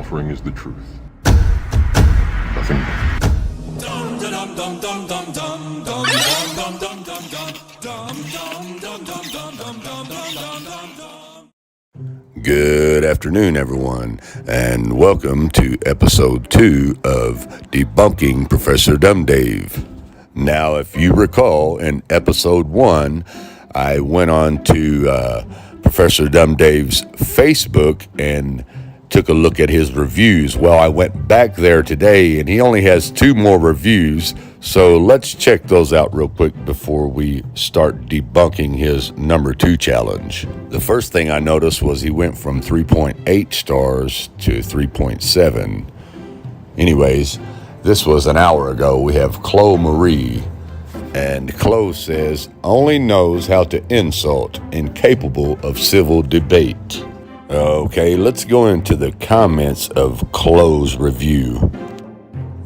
offering is the truth. Nothing more. Good afternoon, everyone, and welcome to episode 2 of Debunking Professor Dumb Dave. Now, if you recall, in episode 1, I went on to Professor Dumb Dave's Facebook and took a look at his reviews. Well, I went back there today, and he only has 2 more reviews, so let's check those out real quick before we start debunking his number 2 challenge. The first thing I noticed was he went from 3.8 stars to 3.7. Anyways, this was an hour ago. We have Chloe Marie, and Chloe says, only knows how to insult, incapable of civil debate. Okay, let's go into the comments of Chloe's review.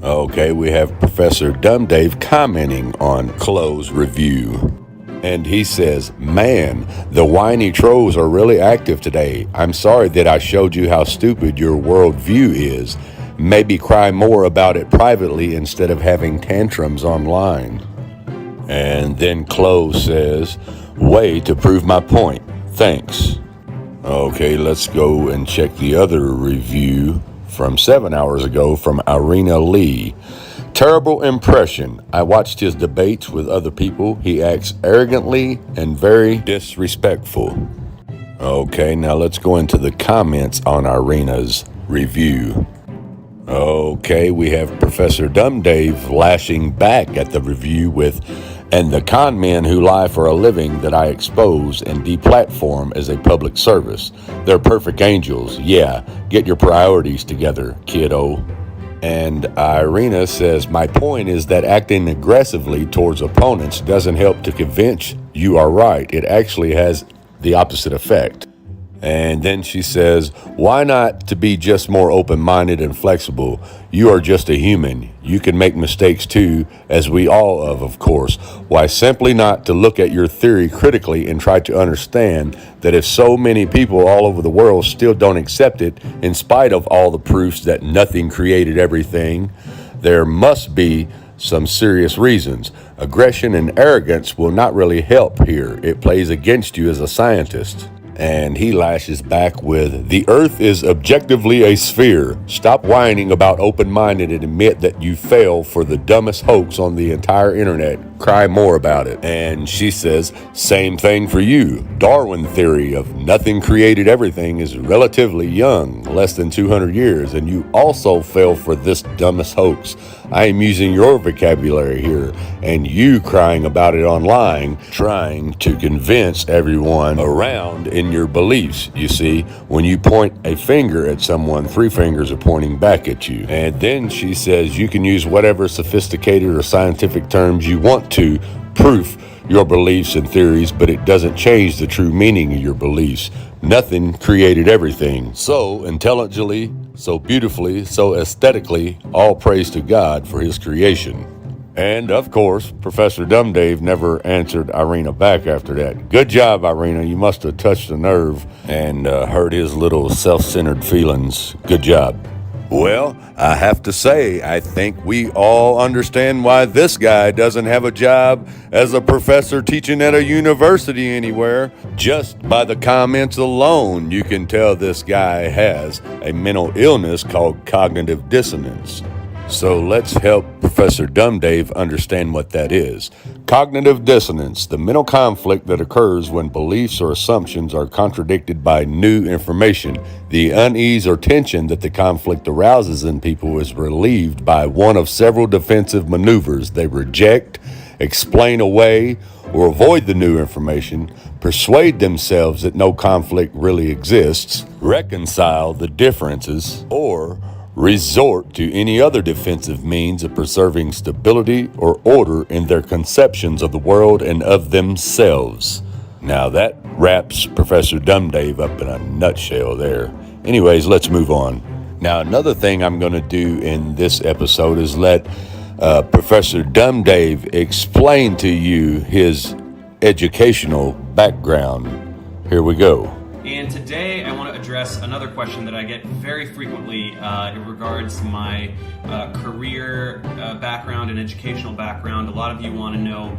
Okay, we have Professor Dumb Dave commenting on Chloe's review. And he says, man, the whiny trolls are really active today. I'm sorry that I showed you how stupid your worldview is. Maybe cry more about it privately instead of having tantrums online. And then Chloe says, way to prove my point. Thanks. Okay, let's go and check the other review from 7 hours ago from Irina Lee. Terrible impression. I watched his debates with other people. He acts arrogantly and very disrespectful. Okay, now let's go into the comments on Irina's review. Okay, we have Professor Dumb Dave lashing back at the review with, and the con men who lie for a living that I expose and deplatform as a public service. They're perfect angels. Yeah, get your priorities together, kiddo. And Irina says, my point is that acting aggressively towards opponents doesn't help to convince you are right. It actually has the opposite effect. And then she says, why not to be just more open-minded and flexible? You are just a human. You can make mistakes too, as we all of course. Why simply not to look at your theory critically and try to understand that if so many people all over the world still don't accept it, in spite of all the proofs that nothing created everything, there must be some serious reasons. Aggression and arrogance will not really help here. It plays against you as a scientist. And he lashes back with, the earth is objectively a sphere. Stop whining about open-minded and admit that you fell for the dumbest hoax on the entire internet. Cry more about it. And she says, same thing for you. Darwin theory of nothing created everything is relatively young, less than 200 years, and you also fell for this dumbest hoax. I am using your vocabulary here, and you crying about it online, trying to convince everyone around in your beliefs. You see, when you point a finger at someone, 3 fingers are pointing back at you. And then she says you can use whatever sophisticated or scientific terms you want to proof your beliefs and theories, but it doesn't change the true meaning of your beliefs. Nothing created everything. So intelligently, so beautifully, so aesthetically, all praise to God for his creation. And, of course, Professor Dumb Dave never answered Irina back after that. Good job, Irina. You must have touched a nerve and hurt his little self-centered feelings. Good job. Well, I have to say, I think we all understand why this guy doesn't have a job as a professor teaching at a university anywhere. Just by the comments alone, you can tell this guy has a mental illness called cognitive dissonance. So let's help Professor Dumb Dave understand what that is. Cognitive dissonance, the mental conflict that occurs when beliefs or assumptions are contradicted by new information. The unease or tension that the conflict arouses in people is relieved by one of several defensive maneuvers. They reject, explain away, or avoid the new information, persuade themselves that no conflict really exists, reconcile the differences, or resort to any other defensive means of preserving stability or order in their conceptions of the world and of themselves. Now that wraps Professor Dumb Dave up in a nutshell there. Anyways, let's move on. Now another thing I'm going to do in this episode is let Professor Dumb Dave explain to you his educational background. Here we go. And today I want to address address another question that I get very frequently. It regards my career background and educational background. A lot of you want to know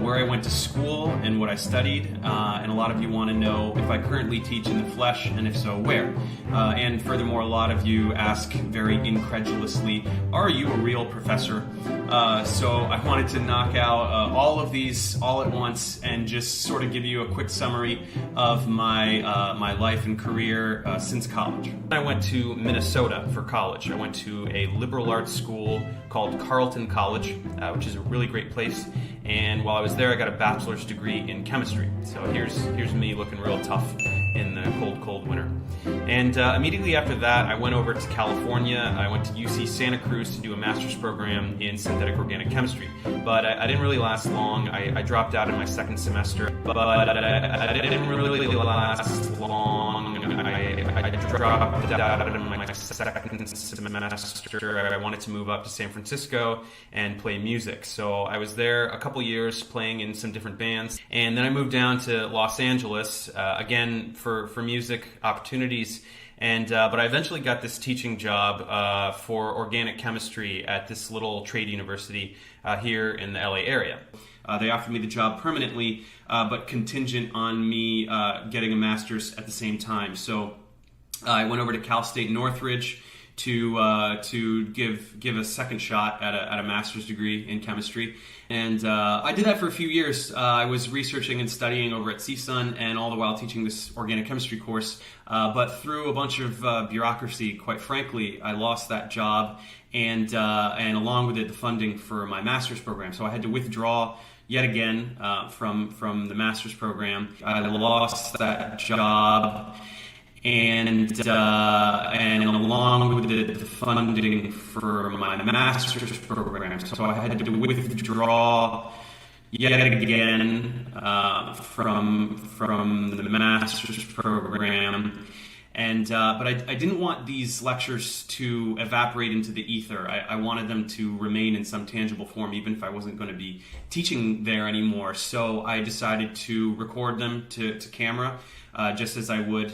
where I went to school and what I studied, and a lot of you want to know if I currently teach in the flesh, and if so, where. And furthermore, a lot of you ask very incredulously, are you a real professor? So I wanted to knock out all of these all at once and just sort of give you a quick summary of my life and career since college. I went to Minnesota for college. I went to a liberal arts school called Carleton College, which is a really great place. And while I was there, I got a bachelor's degree in chemistry. So here's me looking real tough in the cold winter. And immediately after that, I went over to California. I went to UC Santa Cruz to do a master's program in synthetic organic chemistry. But I didn't really last long. I dropped out in my second semester. But I didn't really last long. I dropped out in my second semester. I wanted to move up to San Francisco and play music. So I was there a couple years playing in some different bands. And then I moved down to Los Angeles, again, for music opportunities. And but I eventually got this teaching job for organic chemistry at this little trade university here in the LA area. They offered me the job permanently, but contingent on me getting a master's at the same time. So I went over to Cal State Northridge to give a second shot at a master's degree in chemistry. And I did that for a few years. I was researching and studying over at CSUN, and all the while teaching this organic chemistry course. But through a bunch of bureaucracy, quite frankly, I lost that job, and along with it, the funding for my master's program. So I had to withdraw yet again from the master's program. I lost that job. And along with the funding for my master's program, so I had to withdraw yet again from the master's program. And but I didn't want these lectures to evaporate into the ether. I wanted them to remain in some tangible form, even if I wasn't going to be teaching there anymore. So I decided to record them to camera, just as I would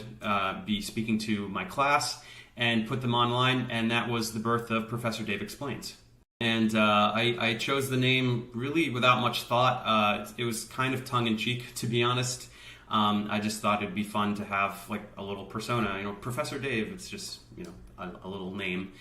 be speaking to my class, and put them online. And that was the birth of Professor Dave Explains. And I chose the name really without much thought. It was kind of tongue-in-cheek, to be honest. I just thought it'd be fun to have like a little persona, Professor Dave. It's just, a little name.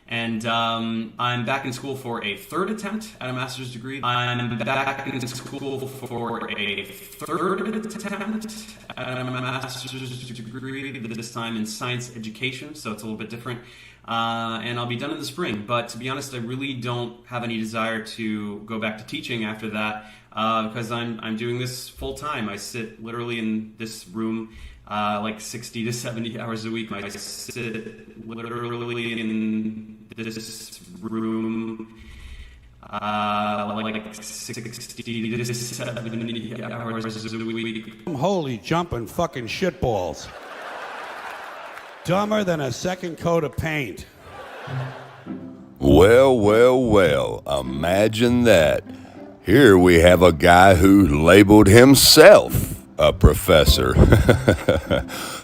And I'm back in school for a third attempt at a master's degree. I'm back in school for a third attempt at a master's degree, this time in science education, so it's a little bit different. And I'll be done in the spring. But to be honest, I really don't have any desire to go back to teaching after that, because I'm doing this full time. I sit literally in this room like 60 to 70 hours a week. I sit literally in this room like 60 to 70 hours a week. Holy jumping fucking shitballs. Dumber than a second coat of paint. Well, imagine that. Here we have a guy who labeled himself a professor,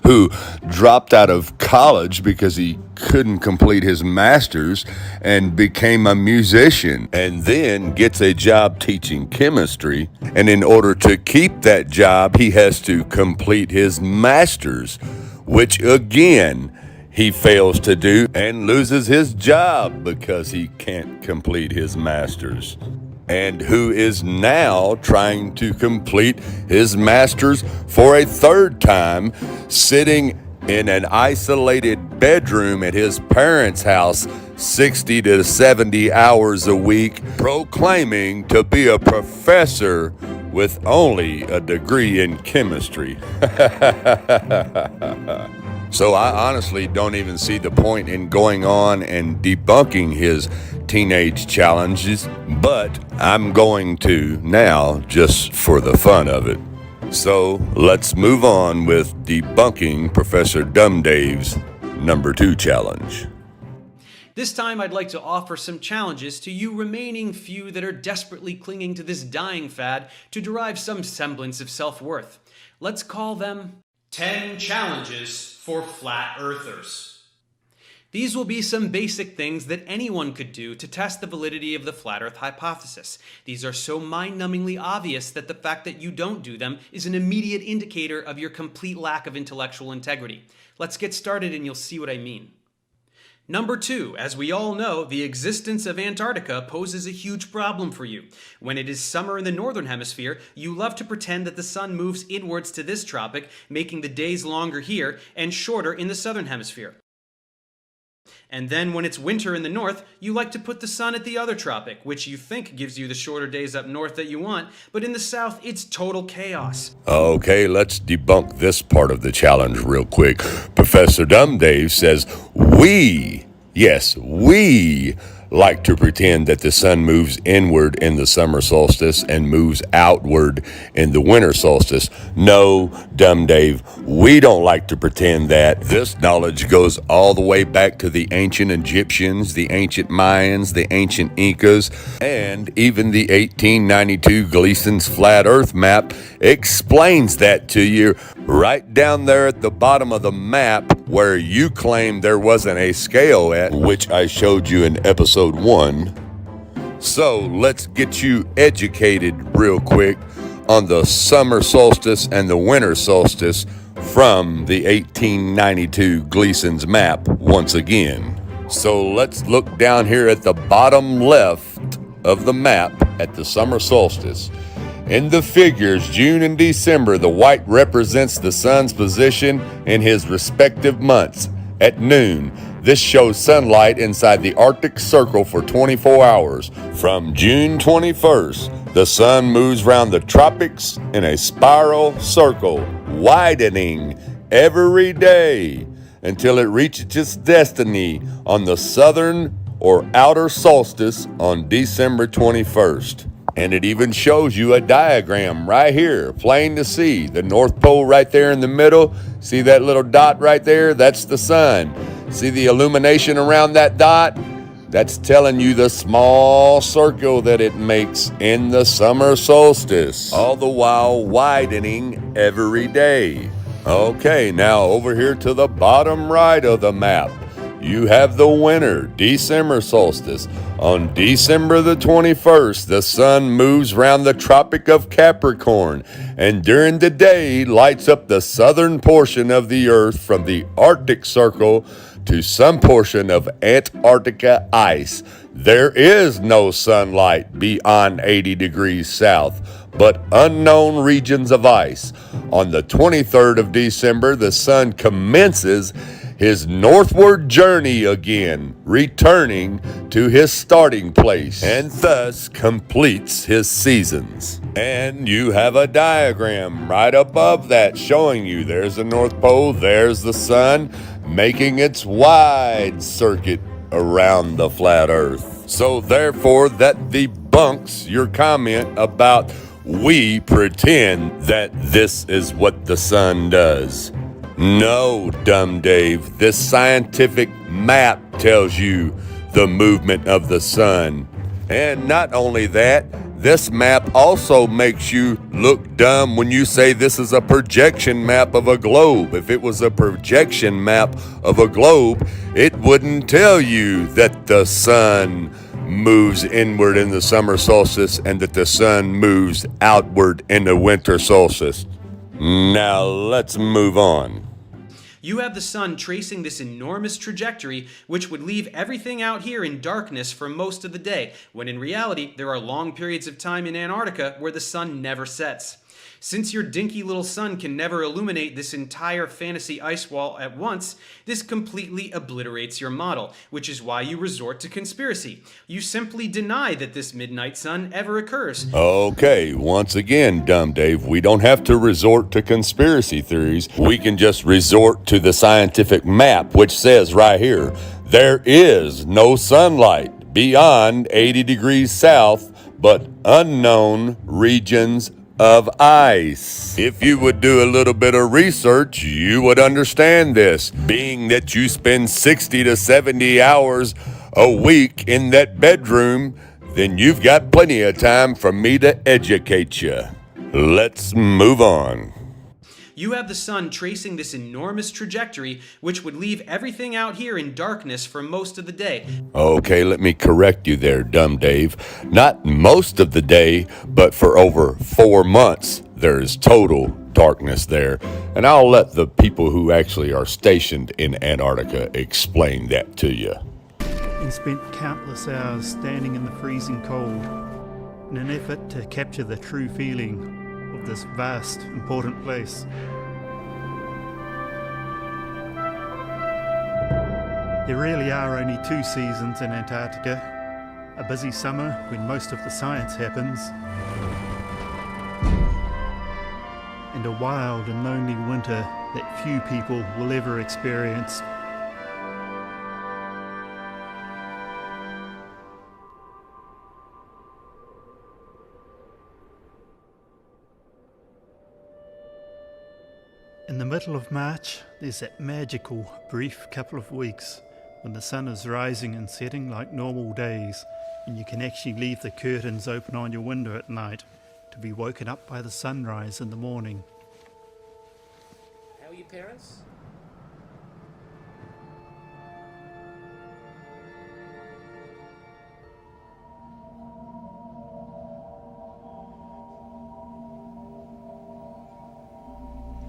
who dropped out of college because he couldn't complete his master's and became a musician, and then gets a job teaching chemistry. And in order to keep that job, he has to complete his master's, which again he fails to do, and loses his job because he can't complete his master's. And who is now trying to complete his master's for a third time, sitting in an isolated bedroom at his parents' house 60 to 70 hours a week, proclaiming to be a professor with only a degree in chemistry. So I honestly don't even see the point in going on and debunking his teenage challenges, but I'm going to now just for the fun of it. So let's move on with debunking Professor Dumb Dave's number 2 challenge. This time I'd like to offer some challenges to you remaining few that are desperately clinging to this dying fad to derive some semblance of self-worth. Let's call them 10 challenges for flat earthers. These will be some basic things that anyone could do to test the validity of the flat earth hypothesis. These are so mind-numbingly obvious that the fact that you don't do them is an immediate indicator of your complete lack of intellectual integrity. Let's get started and you'll see what I mean. Number 2, as we all know, the existence of Antarctica poses a huge problem for you. When it is summer in the northern hemisphere, you love to pretend that the sun moves inwards to this tropic, making the days longer here and shorter in the southern hemisphere. And then when it's winter in the north, you like to put the sun at the other tropic, which you think gives you the shorter days up north that you want, but in the south, it's total chaos. Okay, let's debunk this part of the challenge real quick. Professor Dumb Dave says we like to pretend that the sun moves inward in the summer solstice and moves outward in the winter solstice. No, Dumb Dave, we don't like to pretend that. This knowledge goes all the way back to the ancient Egyptians, the ancient Mayans, the ancient Incas, and even the 1892 Gleason's Flat Earth map explains that to you right down there at the bottom of the map where you claim there wasn't a scale at, which I showed you in episode 1. So let's get you educated real quick on the summer solstice and the winter solstice from the 1892 Gleason's map once again. So let's look down here at the bottom left of the map at the summer solstice. In the figures, June and December, the white represents the sun's position in his respective months. At noon, this shows sunlight inside the Arctic Circle for 24 hours. From June 21st, the sun moves around the tropics in a spiral circle, widening every day until it reaches its destiny on the southern or outer solstice on December 21st. And it even shows you a diagram right here, plain to see. The North Pole right there in the middle. See that little dot right there? That's the sun. See the illumination around that dot? That's telling you the small circle that it makes in the summer solstice, all the while widening every day. Okay, now over here to the bottom right of the map, you have the winter, December solstice. On December the 21st, the sun moves round the Tropic of Capricorn, and during the day lights up the southern portion of the Earth from the Arctic Circle to some portion of Antarctica ice. There is no sunlight beyond 80 degrees south, but unknown regions of ice. On the 23rd of December, the sun commences his northward journey again, returning to his starting place, and thus completes his seasons. And you have a diagram right above that showing you there's the North Pole, there's the sun, making its wide circuit around the flat Earth. So therefore, that debunks your comment about we pretend that this is what the sun does. No, Dumb Dave, this scientific map tells you the movement of the sun. And not only that, this map also makes you look dumb when you say this is a projection map of a globe. If it was a projection map of a globe, it wouldn't tell you that the sun moves inward in the summer solstice and that the sun moves outward in the winter solstice. Now let's move on. You have the sun tracing this enormous trajectory, which would leave everything out here in darkness for most of the day, when in reality, there are long periods of time in Antarctica where the sun never sets. Since your dinky little sun can never illuminate this entire fantasy ice wall at once, this completely obliterates your model, which is why you resort to conspiracy. You simply deny that this midnight sun ever occurs. Okay, once again, Dumb Dave, we don't have to resort to conspiracy theories. We can just resort to the scientific map, which says right here, there is no sunlight beyond 80 degrees south, but unknown regions of ice. If you would do a little bit of research, you would understand this, being that you spend 60 to 70 hours a week in that bedroom, then you've got plenty of time for me to educate you. Let's move on. You have the sun tracing this enormous trajectory, which would leave everything out here in darkness for most of the day. Okay, let me correct you there, dumb Dave. Not most of the day, but for over 4 months, there's total darkness there. And I'll let the people who actually are stationed in Antarctica explain that to you. And spent countless hours standing in the freezing cold in an effort to capture the true feeling of this vast, important place. There really are only 2 seasons in Antarctica. A busy summer when most of the science happens, and a wild and lonely winter that few people will ever experience. In the middle of March, there's that magical, brief couple of weeks when the sun is rising and setting like normal days, and you can actually leave the curtains open on your window at night to be woken up by the sunrise in the morning. How are your parents?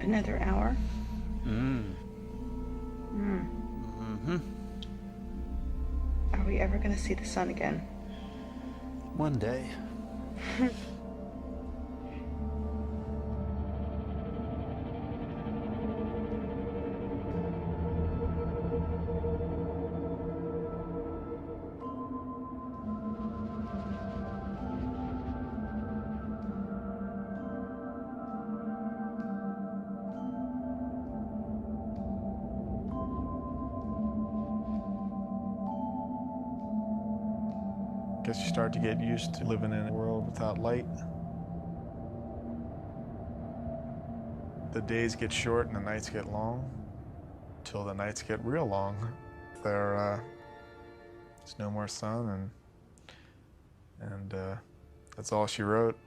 Another hour? Are we ever going to see the sun again? One day. Guess you start to get used to living in a world without light. The days get short and the nights get long, till the nights get real long. There's no more sun, and that's all she wrote.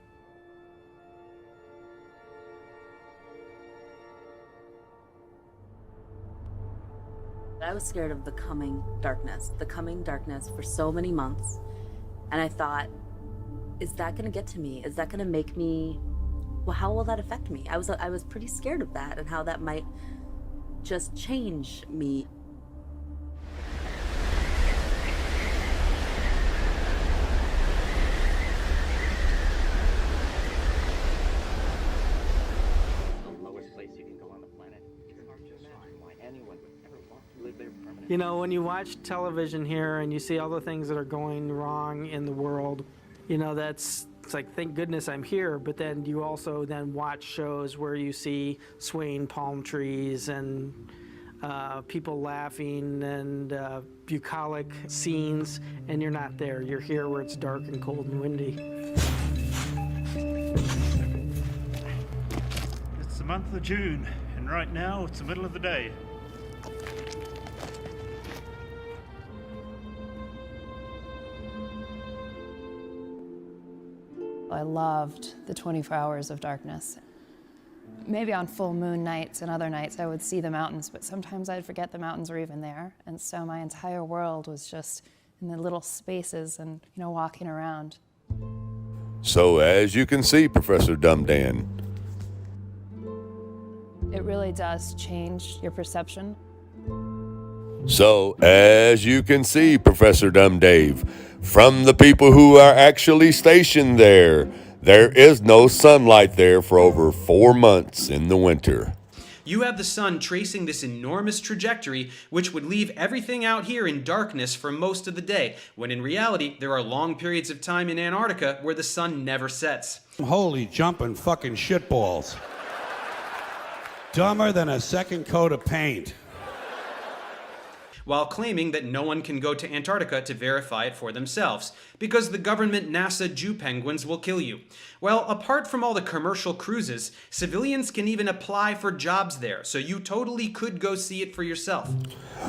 I was scared of the coming darkness for so many months. And I thought, is that going to get to me? Is that going to make me, well, how will that affect me? I was pretty scared of that and how that might just change me. You know, when you watch television here and you see all the things that are going wrong in the world, you know, it's like, thank goodness I'm here. But then you also then watch shows where you see swaying palm trees and people laughing and bucolic scenes, and you're not there. You're here where it's dark and cold and windy. It's the month of June, and right now it's the middle of the day. I loved the 24 hours of darkness. Maybe on full moon nights and other nights I would see the mountains, but sometimes I'd forget the mountains were even there. And so my entire world was just in the little spaces and, you know, walking around. So as you can see, Professor Dumb Dan, It really does change your perception. So, as you can see, Professor Dumb Dave, from the people who are actually stationed there, there is no sunlight there for over 4 months in the winter. You have the sun tracing this enormous trajectory, which would leave everything out here in darkness for most of the day, when in reality, there are long periods of time in Antarctica where the sun never sets. Holy jumping fucking shitballs. Dumber than a second coat of paint. While claiming that no one can go to Antarctica to verify it for themselves, because the government NASA Jew penguins will kill you. Well, apart from all the commercial cruises, civilians can even apply for jobs there, so you totally could go see it for yourself.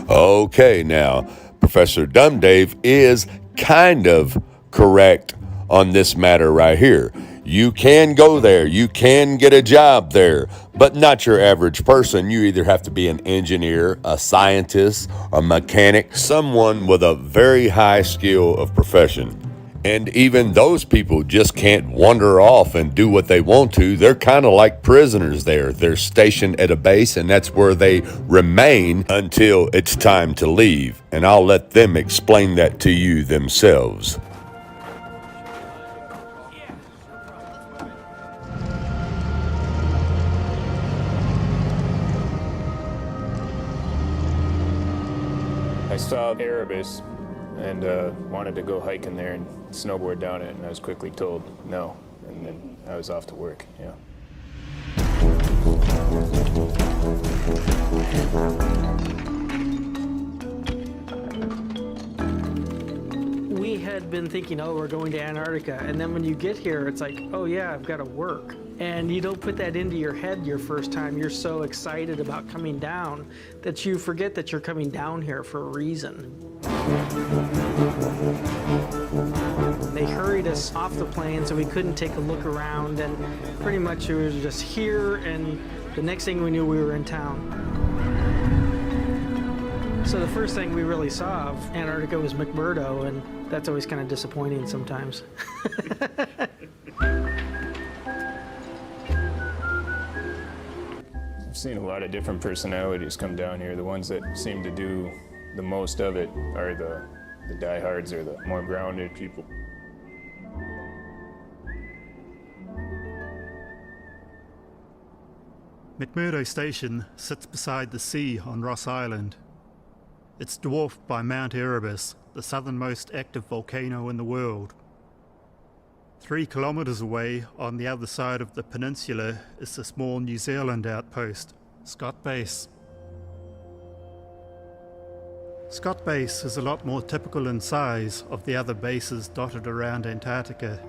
Okay, now, Professor Dumb Dave is kind of correct on this matter right here. You can go there, you can get a job there, but not your average person. You either have to be an engineer, a scientist, a mechanic, someone with a very high skill of profession. And even those people just can't wander off and do what they want to. They're kind of like prisoners there. They're stationed at a base, and that's where they remain until it's time to leave. And I'll let them explain that to you themselves. I saw Erebus and wanted to go hiking there and snowboard down it, and I was quickly told no, and then I was off to work. Yeah. We had been thinking, oh, we're going to Antarctica, and then when you get here, it's like, oh yeah, I've got to work. And you don't put that into your head your first time. You're so excited about coming down that you forget that you're coming down here for a reason. They hurried us off the plane so we couldn't take a look around, and pretty much we were just here, and the next thing we knew, we were in town. So the first thing we really saw of Antarctica was McMurdo, and that's always kind of disappointing sometimes. I've seen a lot of different personalities come down here. The ones that seem to do the most of it are the diehards, or the more grounded people. McMurdo Station sits beside the sea on Ross Island. It's dwarfed by Mount Erebus, the southernmost active volcano in the world. 3 kilometres away, on the other side of the peninsula, is the small New Zealand outpost, Scott Base. Scott Base is a lot more typical in size of the other bases dotted around Antarctica.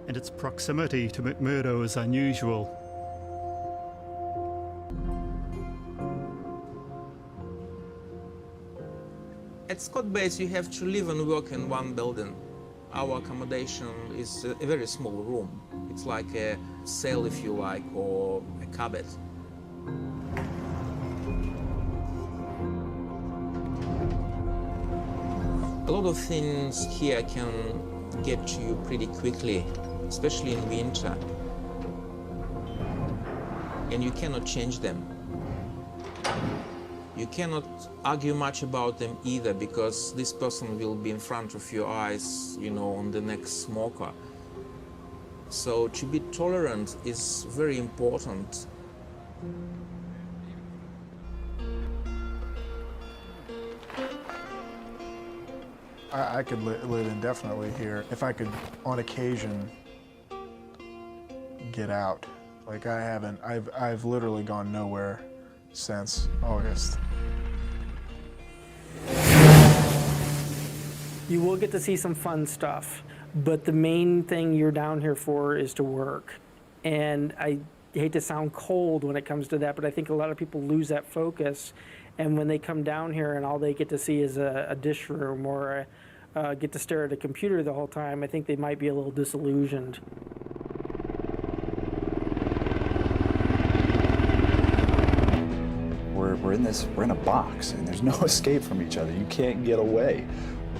And its proximity to McMurdo is unusual. At Scott Base, you have to live and work in one building. Our accommodation is a very small room. It's like a cell, if you like, or a cupboard. A lot of things here can get to you pretty quickly, especially in winter. And you cannot change them. You cannot argue much about them either, because this person will be in front of your eyes, you know, on the next smoker. So to be tolerant is very important. I could live indefinitely here if I could, on occasion, get out. Like I haven't, I've literally gone nowhere since August. You will get to see some fun stuff, but the main thing you're down here for is to work. And I hate to sound cold when it comes to that, but I think a lot of people lose that focus. And when they come down here and all they get to see is a dish room or get to stare at a computer the whole time, I think they might be a little disillusioned. We're in a box, and there's no escape from each other. You can't get away.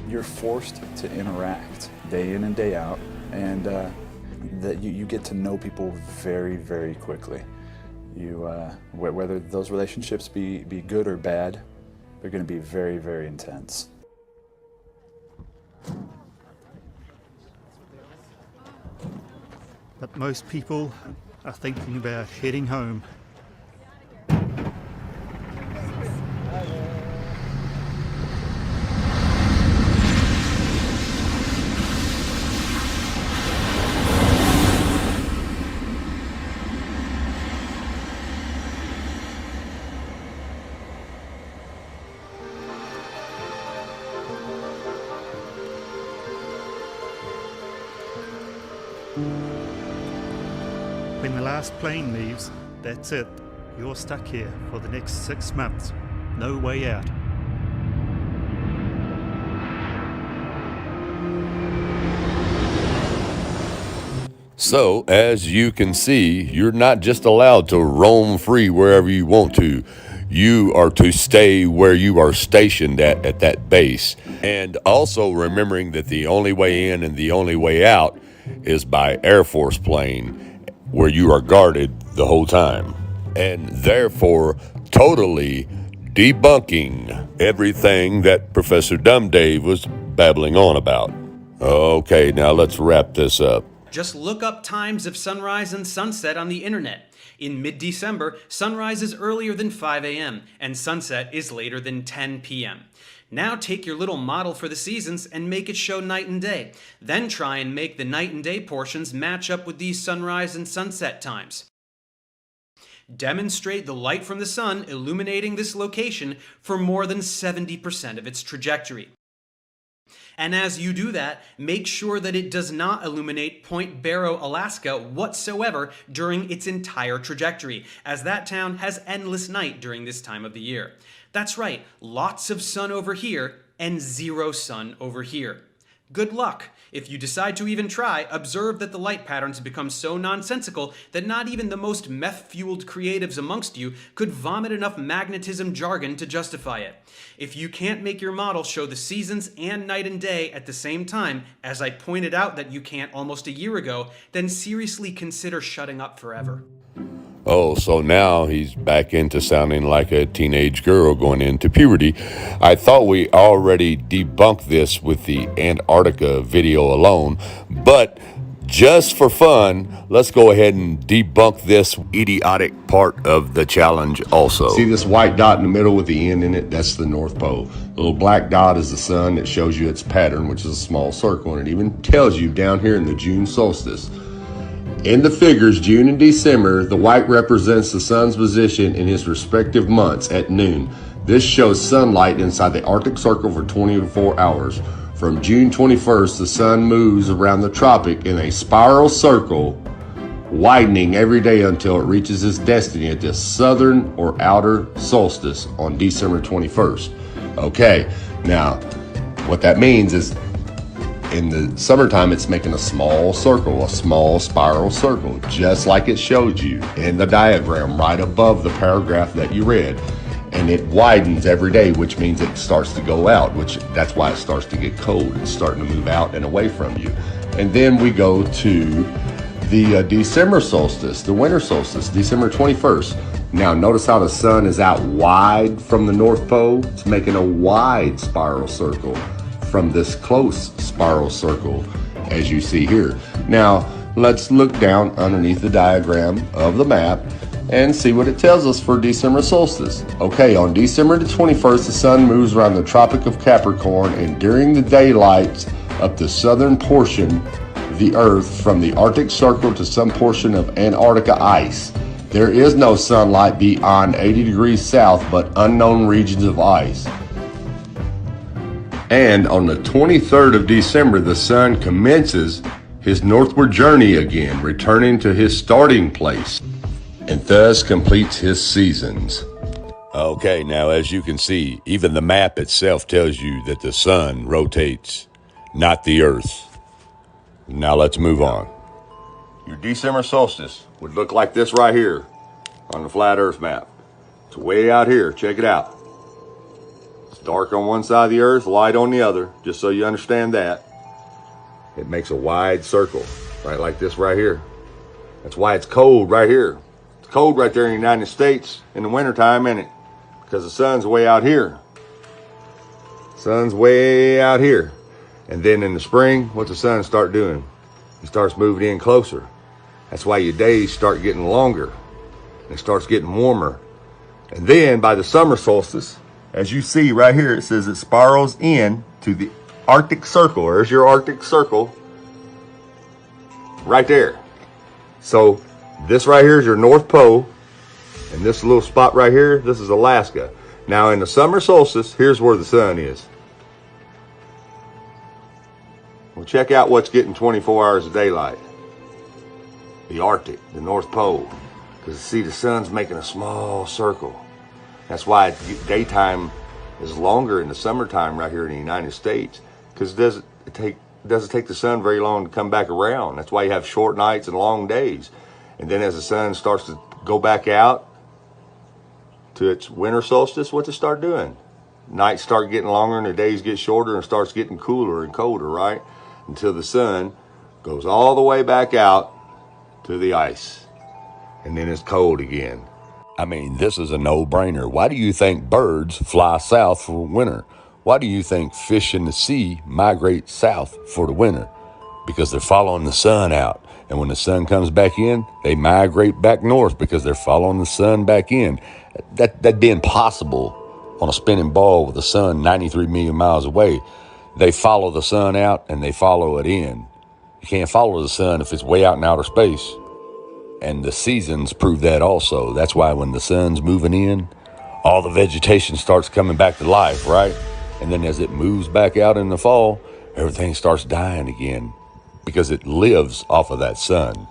You're forced to interact day in and day out, and that you get to know people very, very quickly. Whether those relationships be good or bad, they're going to be very, very intense. But most people are thinking about heading home. When the last plane leaves, that's it. You're stuck here for the next 6 months. No way out. So, as you can see, you're not just allowed to roam free wherever you want to. You are to stay where you are stationed at that base. And also remembering that the only way in and the only way out is by Air Force plane, where you are guarded the whole time. And therefore, totally debunking everything that Professor Dumb Dave was babbling on about. Okay, now let's wrap this up. Just look up times of sunrise and sunset on the internet. In mid-December, sunrise is earlier than 5 a.m. and sunset is later than 10 p.m. Now take your little model for the seasons and make it show night and day. Then try and make the night and day portions match up with these sunrise and sunset times. Demonstrate the light from the sun illuminating this location for more than 70% of its trajectory. And as you do that, make sure that it does not illuminate Point Barrow, Alaska whatsoever during its entire trajectory, as that town has endless night during this time of the year. That's right, lots of sun over here and zero sun over here. Good luck. If you decide to even try, observe that the light patterns become so nonsensical that not even the most meth-fueled creatives amongst you could vomit enough magnetism jargon to justify it. If you can't make your model show the seasons and night and day at the same time, as I pointed out that you can't almost a year ago, then seriously consider shutting up forever. Oh, so now he's back into sounding like a teenage girl going into puberty. I thought we already debunked this with the Antarctica video alone, but just for fun, let's go ahead and debunk this idiotic part of the challenge also. See this white dot in the middle with the end in it? That's the North Pole. The little black dot is the sun that shows you its pattern, which is a small circle, and it even tells you down here in the June solstice. In the figures, June and December, the white represents the sun's position in his respective months at noon. This shows sunlight inside the Arctic Circle for 24 hours. From June 21st, the sun moves around the tropic in a spiral circle, widening every day until it reaches its destiny at the southern or outer solstice on December 21st. Okay, now what that means is in the summertime, it's making a small circle, a small spiral circle, just like it showed you in the diagram right above the paragraph that you read. And it widens every day, which means it starts to go out, that's why it starts to get cold. It's starting to move out and away from you. And then we go to the December solstice, the winter solstice, December 21st. Now notice how the sun is out wide from the North Pole. It's making a wide spiral circle from this close spiral circle, as you see here. Now, let's look down underneath the diagram of the map and see what it tells us for December solstice. Okay, on December the 21st, the sun moves around the Tropic of Capricorn, and during the daylight up the southern portion of the Earth from the Arctic Circle to some portion of Antarctica ice. There is no sunlight beyond 80 degrees south, but unknown regions of ice. And on the 23rd of December, the sun commences his northward journey again, returning to his starting place, and thus completes his seasons. Okay, now as you can see, even the map itself tells you that the sun rotates, not the earth. Now let's move on. Your December solstice would look like this right here on the flat earth map. It's way out here. Check it out. It's dark on one side of the earth, light on the other, just so you understand that. It makes a wide circle, right like this right here. That's why it's cold right here. It's cold right there in the United States in the wintertime, isn't it? Because the sun's way out here. Sun's way out here. And then in the spring, what's the sun start doing? It starts moving in closer. That's why your days start getting longer. It starts getting warmer. And then by the summer solstice, as you see right here, it says it spirals in to the Arctic Circle. There's your Arctic Circle right there. So this right here is your North Pole, and this little spot right here, this is Alaska. Now in the summer solstice, here's where the sun is. Well, check out what's getting 24 hours of daylight. The Arctic, the North Pole. Because see, the sun's making a small circle. That's why daytime is longer in the summertime right here in the United States. Because it doesn't take it doesn't take the sun very long to come back around. That's why you have short nights and long days. And then as the sun starts to go back out to its winter solstice, what's it start doing? Nights start getting longer and the days get shorter and starts getting cooler and colder, right? Until the sun goes all the way back out to the ice. And then it's cold again. I mean, this is a no-brainer. Why do you think birds fly south for winter? Why do you think fish in the sea migrate south for the winter? Because they're following the sun out. And when the sun comes back in, they migrate back north because they're following the sun back in. That'd be impossible on a spinning ball with the sun 93 million miles away. They follow the sun out and they follow it in. You can't follow the sun if it's way out in outer space. And the seasons prove that also. That's why when the sun's moving in, all the vegetation starts coming back to life, right? And then as it moves back out in the fall, everything starts dying again because it lives off of that sun.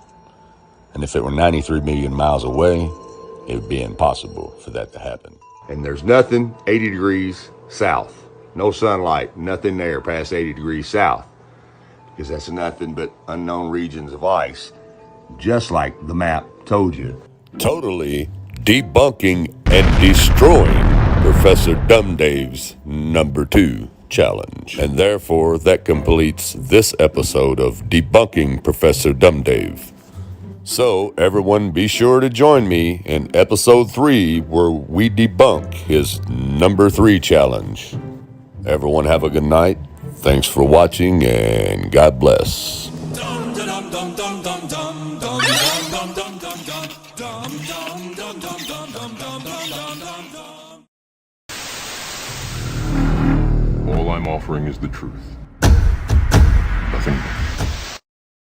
And if it were 93 million miles away, it would be impossible for that to happen. And there's nothing 80 degrees south. No sunlight, nothing there past 80 degrees south. Because that's nothing but unknown regions of ice. Just like the map told you. Totally debunking and destroying Professor Dumb Dave's number 2 challenge. And therefore, that completes this episode of Debunking Professor Dumb Dave. So, everyone be sure to join me in episode 3 where we debunk his number 3 challenge. Everyone have a good night. Thanks for watching and God bless. All I'm offering is the truth. Nothing more.